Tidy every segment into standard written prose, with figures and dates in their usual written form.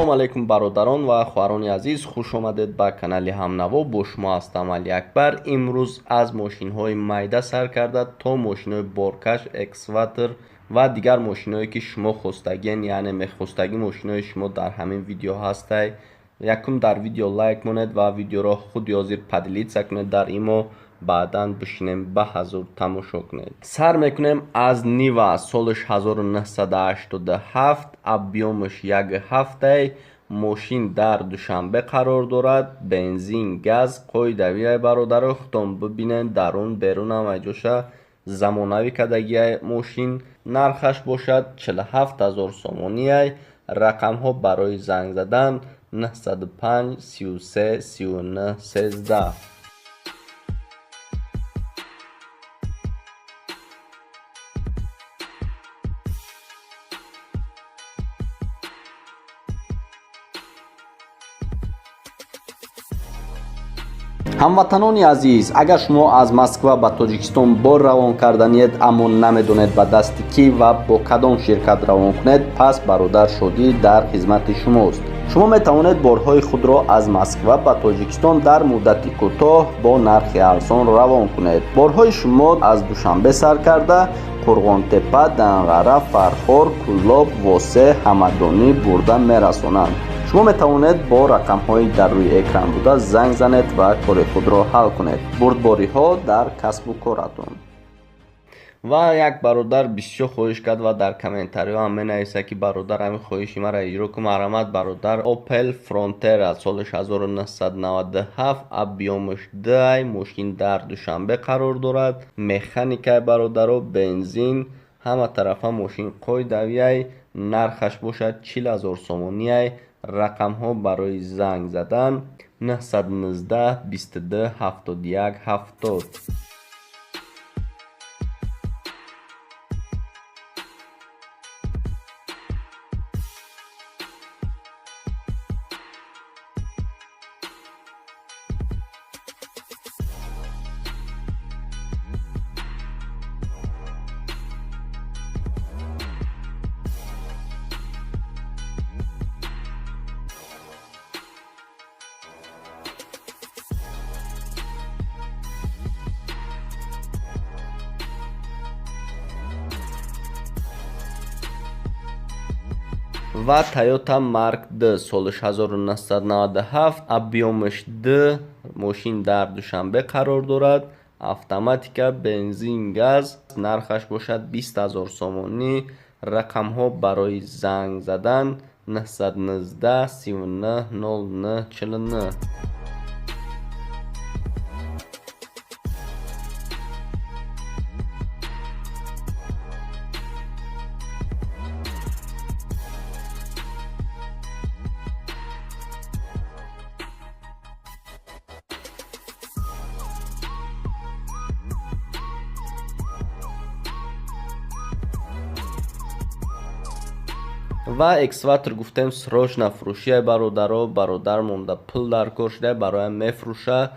салом алейкум бародарон ва хоҳарони азиз, хуш омадед ба канали ҳамнаво. Бо шумо ҳастам Али Акбар. имрӯз аз мошинҳои майда сар карда то мошинҳои боркаш, экскаватор ва дигар мошинҳое ки шумо хостагиен, яъне мехостагӣ мошинҳои шумо дар ҳамин видео ҳастай. якум дар видео лайк монед ва видеоро худ ёзир падилитса кунед, дар имо баъдан бишинем ба ҳазур тамошо кунед. Сар мекунем аз Нива солиш 1987, объёмаш 1 ҳафтай. мошин дар Душанбе қарор дорад. бензин, газ, қоидави бародаро худтон бибинен дарун берун ҳамаҷоша замонавӣ кардагиай мошин. нархаш бошад 47,000 сомониай. рақамҳо барои занг задан 905 33 39 13. ҳамватанони азиз, агар шумо аз Москва ба Тоҷикистон бор равон карданиед, аммо намедонед ба дасти кӣ ва бо кадом ширкат равон кунед, пас бародар Шодӣ дар хизмати шумост. шумо метавонед борҳои худро аз Москва ба Тоҷикистон дар муддати кӯтоҳ бо нархи арзон равон кунед. борҳои шумо аз Душанбе сар карда Қурғонтепа, Данғара, Фархор, Кӯллоб, Восе, Ҳамадонӣ бурда мерасонанд. шумо метавонед бо рақамҳои дар рӯи экран буда занг занед ва кори худро ҳал кунед. бурдбориҳо дар касбу коратон. ва як бародар бисёр хоҳиш кард ва дар комментариҳо ҳам менависа ки бародар ҳамин хоҳиши маро иҷро кун. марамат бародар Opel Frontera соли 1997, объёмаш 2, мошин дар Душанбе қарор дорад. механикаи бародаро, бензин, ҳама тарафа мошин қоидавиай. нархаш бошад 40,000 сомониай. рақамҳо барои занг задан 919 22 71 70. ва Toyota Mark D соли 1997, объёмаш 2, мошин дар Душанбе қарор дорад. автоматика, бензин, газ. нархаш бошад 20,000 сомонӣ. рақамҳо барои занг задан 919 39 09 49. ва экскаватор гуфтем срочно фурӯшия бародаро. бародар монда пул дар кор шуда, бароям мефурӯша.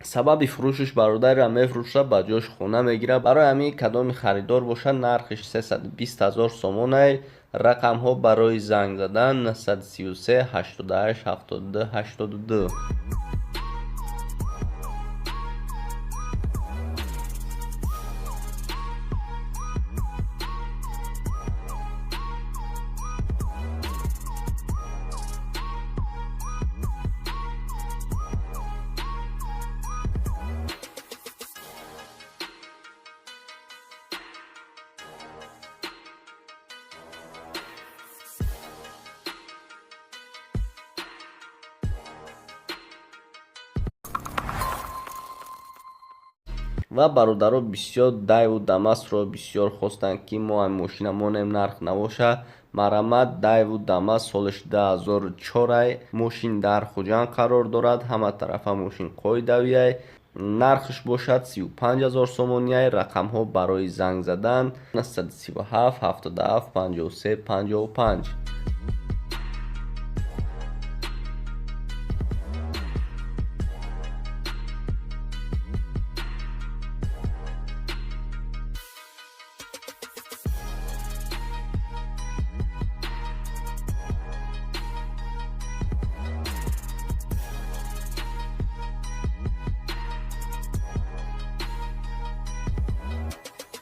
сабаби фурӯшиш бародарам мефурӯша, ба ҷош хона мегира. барои ҳамин кадоми харидор бошад, нархиш 320,000 сомонай. рақамҳо барои занг задан 933 88 72 82. ва бародаро бисёр Daewoo Damasро бисёр хостанд ки мо ҳам мошина монем, нарх навоша. марамат Daewoo Damas солиш 2004, мошин дар Хуҷанд қарор дорад. ҳама тарафа мошин қоидавиай. нархш бошад 35,000 сомониай. рақамҳо барои занг задан 937 77 53 55.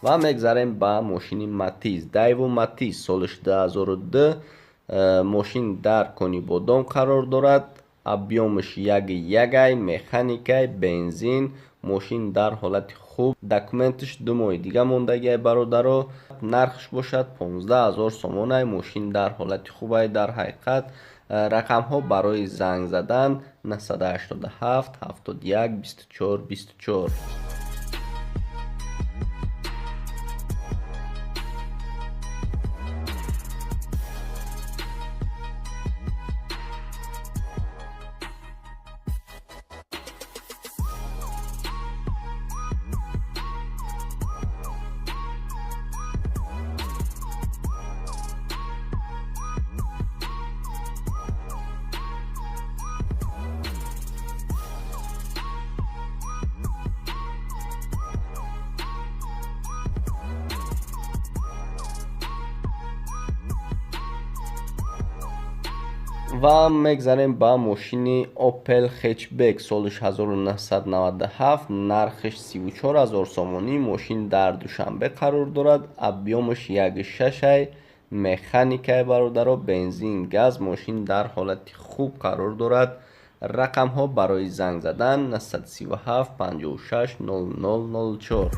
ва мегзарем ба мошини Матиз. Daewoo Matiz солиш 2002. мошин дар Кони Бодом қарор дорад. объемш 1.1, механикай, бензин. мошин дар ҳолати хуб, документш 2 моҳи дига мондагиай бародаро. нархш бошад 15000 сомонай. мошин дар ҳолати хубай. дар ҳақиқат рақамҳо барои занг задан 987 71 24 24. ва мегзарем ба мошини Opel Hatchback солиш 1997. нархш 34000 сомонӣ. мошин дар Душанбе қарор дорад. объемш 1.6, механикай бародаро, бензин, газ. мошин дар ҳолати хуб қарор дорад. рақамҳо барои занг задан 937 56 0004.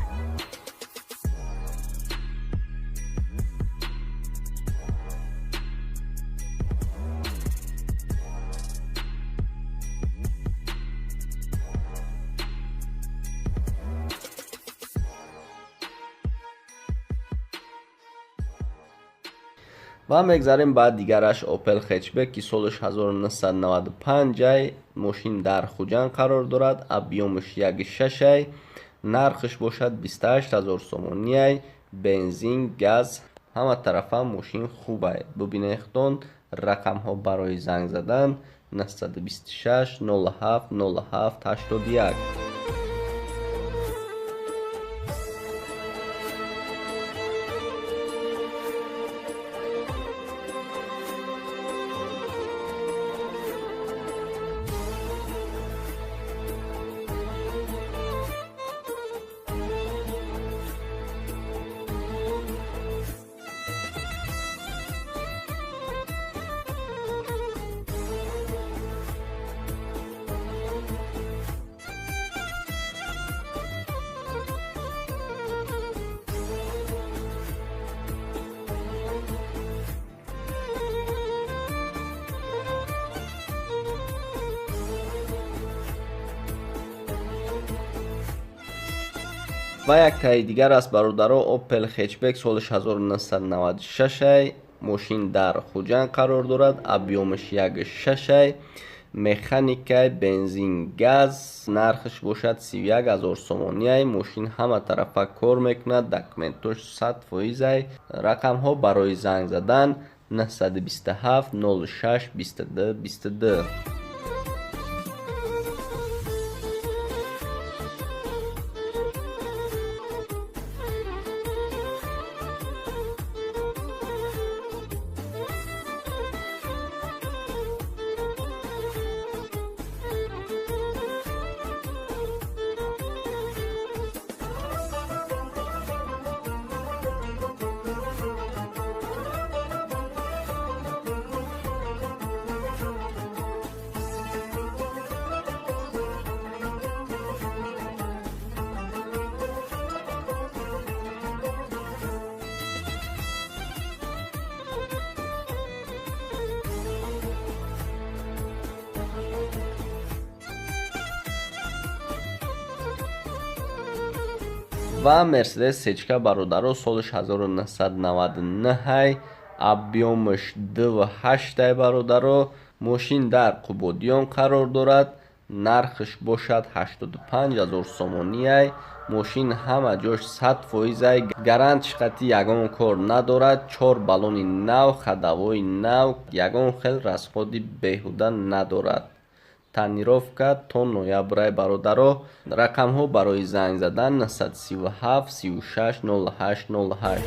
ва мегзарем ба дигараш Opel Hatchback ки солиш 1995. мошин дар Хуҷанд қарор дорад. объемш 1.6, нархш бошад 28000 сомонияй. бензин, газ, ҳама тарафа мошин хубай. бубинехтон рақамҳо барои занг задан 926 07 07 81. ва як таи дигар аст бародаро Opel Hatchback солиш 1996. мошин дар Хуҷанд қарор дорад. объемш 1.6, механикай, бензин, газ. нархш бошад 31000 сомонияй. мошин ҳама тарафа кор мекунад. документош 100%. рақамҳо барои занг задан 927 06 22 22. ва Mercedes сечка бародаро солиш 1999. объемш 2.8 бародаро. мошин дар Қубодиён қарор дорад. нархш бошад 85000 сомонияй. мошин ҳама ҷош 100%. гарантиш қати ягон кор надорад. 4 баллони нав, хадавои нав, ягон хел расходи беҳуда надорад. танировка то ноябрай бародаро. рақамҳо барои занг задан 937 36 08 08.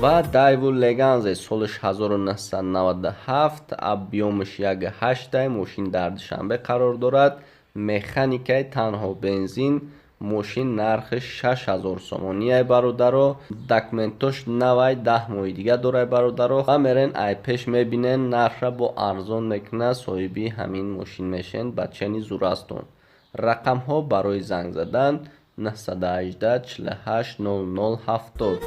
و دایو لگانز سالش 1997 объемش 1.8 ماشین در دوشنبه قرار دارد. مکانیکای تنها بنزین ماشین نرخش 6000 سومونی برادرو. داکمنتوش 10 ماه دیگه داره برادرو و میرن ای پیش میبینن نرخ با ارزان میکنه صاحبی همین ماشین میشن بچنی زورستون. رقم ها برای زنگ زدن 918 48 0070.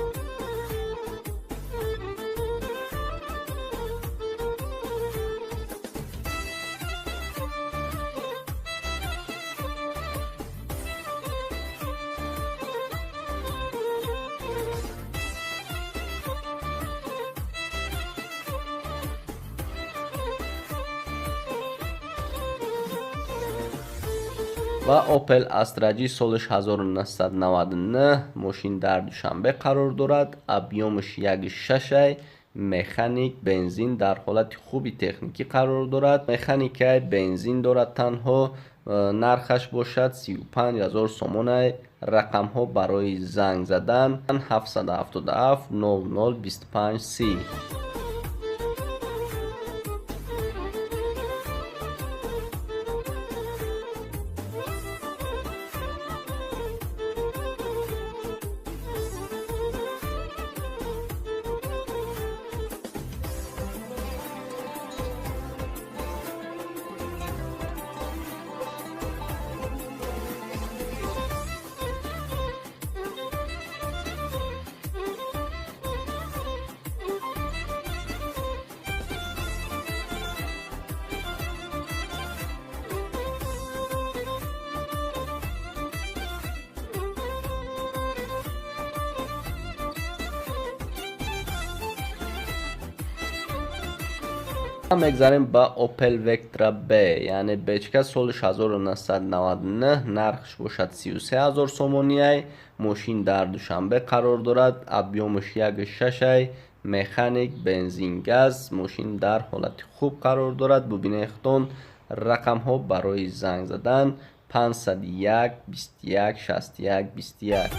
و اوپل استراجی سالش 1999 ماشین در دوشنبه قرار دارد. объемش 1.6 مکانیک بنزین در حالت خوبی تکنیکی قرار دارد. مکانیکای بنزین دارد تنها نرخش باشد 35000 سومون. رقم ها برای زنگ زدن 777 0025 30. میگذاریم با اوپل وکترا بی یعنی بیچکه سالش 1999 نرخش باشد 33000 سومونی. ماشین در دوشنبه قرار دارد. объемش 1.6 مکانیک بنزین گاز ماشین در حالت خوب قرار دارد. ببینید اختون رقم ها برای زنگ زدن 501 21 61 21.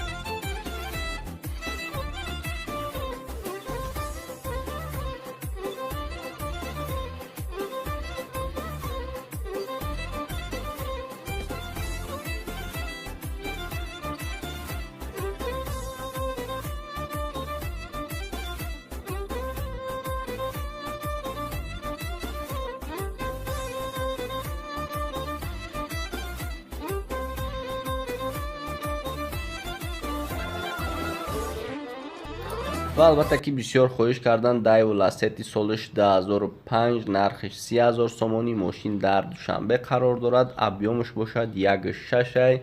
و البته که بسیار خواهش کردن دایو لاستی سالش 2005 نرخش 30000 سومونی ماشین در دوشنبه قرار دارد. объемش باشد 1.6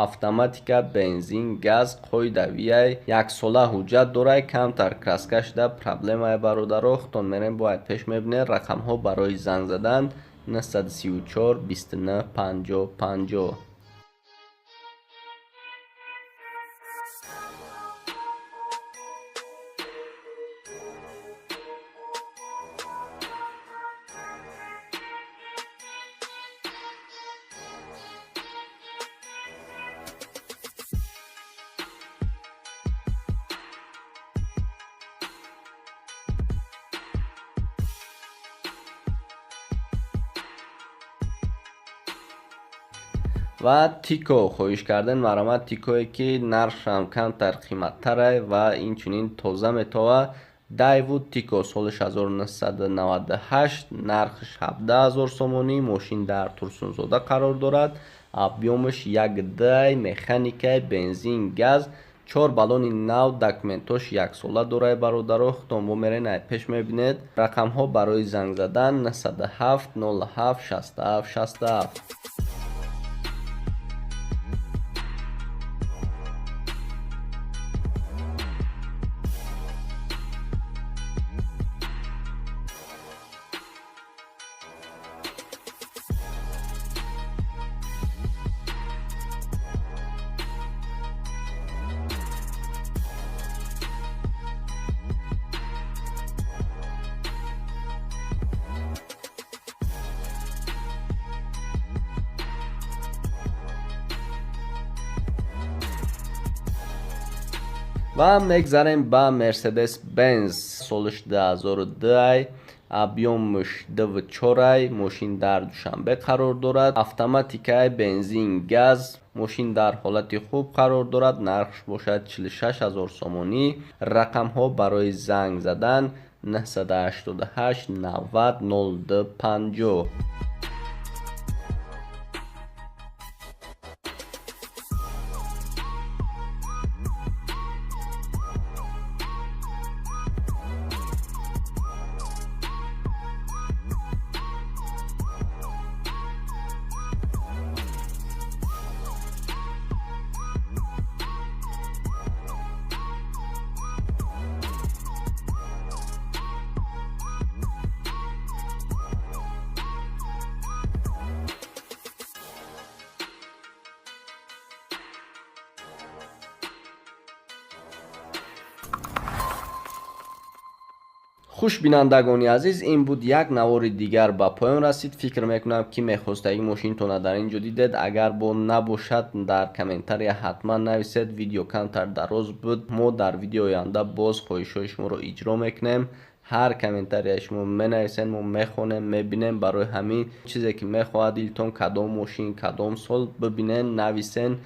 автоматика бензин газ қоидавия 1 сола ҳуҷҷат дорад. камтар краскашда проблемаи бародаро хутон мерем бояд пеш мебинед. рақамҳо барои занг задан 934 29 50 50. و تیکو خواهش کردن مرامت تیکوی که نرخش هم کمتر قیمت تره و این چنین توزه میتوه. دایو تیکو سالش 1998 نرخش 17000 سومونی ماشین در ترسونزاده قرار دارد. объемش 1.2 مکانیکای بنزین گاز 4 балони нав документош 1 сола дорад бародаро хутон бомерен пеш мебинед. рақамҳо барои занг задан 907 07 67 67. و مگذاریم با مرسدس بنز سالش 2002 объемش 2.4 ماشین در دوشنبه قرار دارد. اتوماتیک بنزین گاز ماشین در حالت خوب قرار دارد. نرخش باشد 46000 سومانی. رقم ها برای زنگ زدن 988 90 02 50. خوش بینندگانی عزیز، این بود یک نوار دیگر با پایان رسید. فکر میکنم که میخواستگی ماشین تونه در اینجا دیدید. اگر با نباشد در کامنتاری حتما نویسید. ویدیو کمتر دراز بود. ما در ویدیو آینده باز خواهشای شما رو اجرا میکنیم. هر کامنتاری شما منویسین، ما میخونیم میبینیم. برای همین چیزی که میخواهد دلتون کدام ماشین کدام سال ببینین نویسین.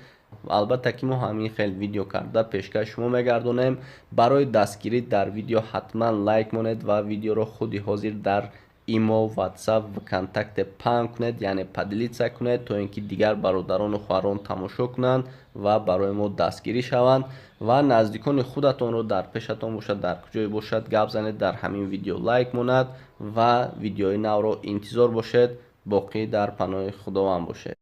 البته که ما همین خیلی ویدیو کرده پیشکش شما میگردونیم. برای دستگیری در ویدیو حتما لایک مونید و ویدیو رو خودی حاضر در ایمو، واتساپ و کانتکت پنگ کنید، یعنی پدلیت کنید تا اینکه دیگر برادران و خواهران تماشا کنند و برای ما دستگیری شوند. و نزدیکان خودتون رو در پیشتون باشد در کجای باشد گپ زنید، در همین ویدیو لایک مونید و ویدیوی نو رو انتظار باشید. باقی در پناه خداوند باشید.